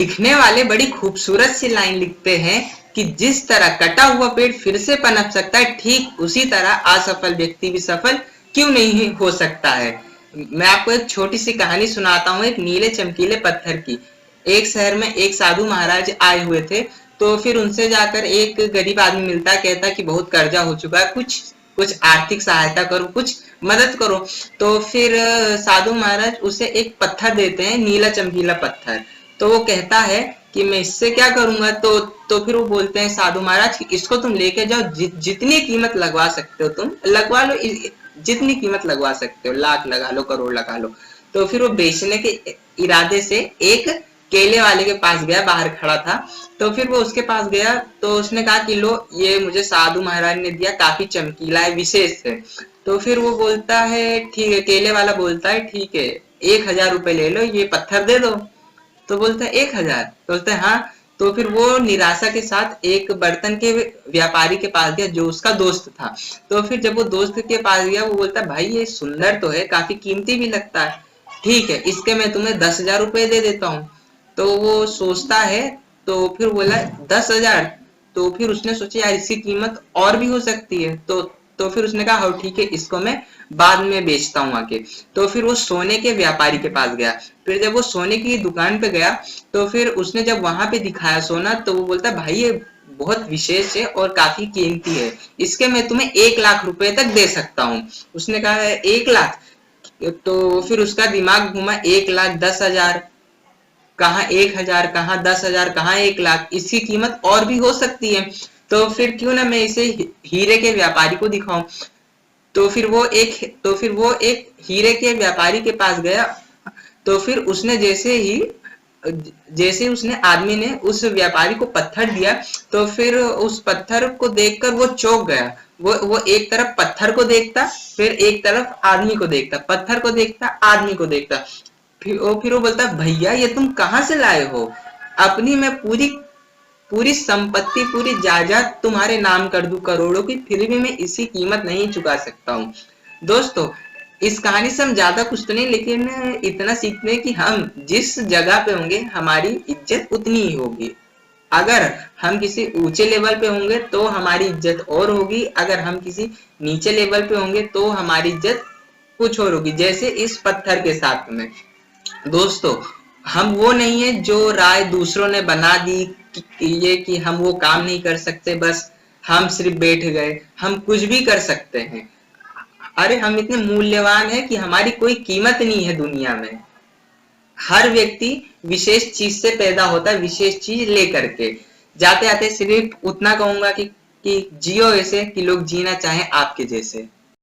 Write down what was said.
लिखने वाले बड़ी खूबसूरत सी लाइन लिखते हैं कि जिस तरह कटा हुआ पेड़ फिर से पनप सकता है, ठीक उसी तरह असफल व्यक्ति भी सफल क्यों नहीं हो सकता है। मैं आपको एक छोटी सी कहानी सुनाता हूँ, एक नीले चमकीले पत्थर की। एक शहर में एक साधु महाराज आए हुए थे। तो फिर उनसे जाकर एक गरीब आदमी मिलता है, कहता है कि बहुत कर्जा हो चुका है, कुछ कुछ आर्थिक सहायता करो, कुछ मदद करो। तो फिर साधु महाराज उसे एक पत्थर देते हैं, नीला चमकीला पत्थर। तो वो कहता है कि मैं इससे क्या करूंगा। तो फिर वो बोलते हैं साधु महाराज कि इसको तुम लेके जाओ, जितनी कीमत लगवा सकते हो तुम लगवा लो, जितनी कीमत लगवा सकते हो, लाख लगा लो, करोड़ लगा लो। तो फिर वो बेचने के इरादे से एक केले वाले के पास गया, बाहर खड़ा था। तो फिर वो उसके पास गया, तो उसने कहा कि लो, ये मुझे साधु महाराज ने दिया, काफी चमकीला है, विशेष है। तो फिर वो बोलता है ठीक है, केले वाला बोलता है ठीक है, 1,000 रुपए ले लो, ये पत्थर दे दो। तो बोलता है 1,000? तो बोलता है हाँ। तो फिर वो निराशा के साथ एक बर्तन के व्यापारी के पास गया, जो उसका दोस्त था। तो फिर जब वो दोस्त के पास गया, वो बोलता है भाई ये सुंदर तो है, काफी कीमती भी लगता है, ठीक है इसके मैं तुम्हें 10,000 रुपए दे देता हूँ। तो वो सोचता है, तो फिर बोला 10,000। तो फिर उसने सोचा यार इसकी कीमत और भी हो सकती है। तो फिर उसने कहा हाँ ठीक है, इसको मैं बाद में बेचता हूँ आके। तो फिर वो सोने के व्यापारी के पास गया। फिर जब वो सोने की दुकान पे गया, तो फिर उसने जब वहां पे दिखाया सोना, तो वो बोलता भाई ये बहुत विशेष है और काफी कीमती है, इसके मैं तुम्हें 1,00,000 रुपए तक दे सकता हूँ। उसने कहा 1,00,000? तो फिर उसका दिमाग घूमा, 1,10,000 कहाँ, 1,000 कहाँ, 10,000 कहाँ, 1,00,000, इसकी कीमत और भी हो सकती है। तो फिर क्यों ना मैं इसे हीरे के व्यापारी को दिखाऊं। तो फिर वो एक हीरे के व्यापारी के पास गया। तो फिर उसने जैसे उसने आदमी ने उस व्यापारी को पत्थर दिया, तो फिर उस पत्थर को देखकर वो चौंक गया। वो एक तरफ पत्थर को देखता, फिर एक तरफ आदमी को देखता, पत्थर को देखता, आदमी को देखता। फिर वो बोलता भैया ये तुम कहाँ से लाए हो, अपनी मैं पूरी पूरी संपत्ति, पूरी जायदाद तुम्हारे नाम कर दूं करोड़ों की, फिर भी मैं इसी कीमत नहीं चुका सकता हूँ। दोस्तों, इस कहानी से हम ज्यादा कुछ तो नहीं, लेकिन इतना सीखते हैं कि हम जिस जगह पे होंगे हमारी इज्जत उतनी ही होगी। अगर हम किसी ऊंचे लेवल पे होंगे तो हमारी इज्जत और होगी, अगर हम किसी नीचे लेवल पे होंगे तो हमारी इज्जत कुछ और होगी, जैसे इस पत्थर के साथ में। दोस्तों, हम वो नहीं है जो राय दूसरों ने बना दी ये कि हम वो काम नहीं कर सकते, बस हम सिर्फ बैठ गए, हम कुछ भी कर सकते हैं। अरे हम इतने मूल्यवान हैं कि हमारी कोई कीमत नहीं है दुनिया में। हर व्यक्ति विशेष चीज से पैदा होता है, विशेष चीज लेकर के। जाते आते सिर्फ उतना कहूंगा कि जियो ऐसे कि लोग जीना चाहें आपके जैसे।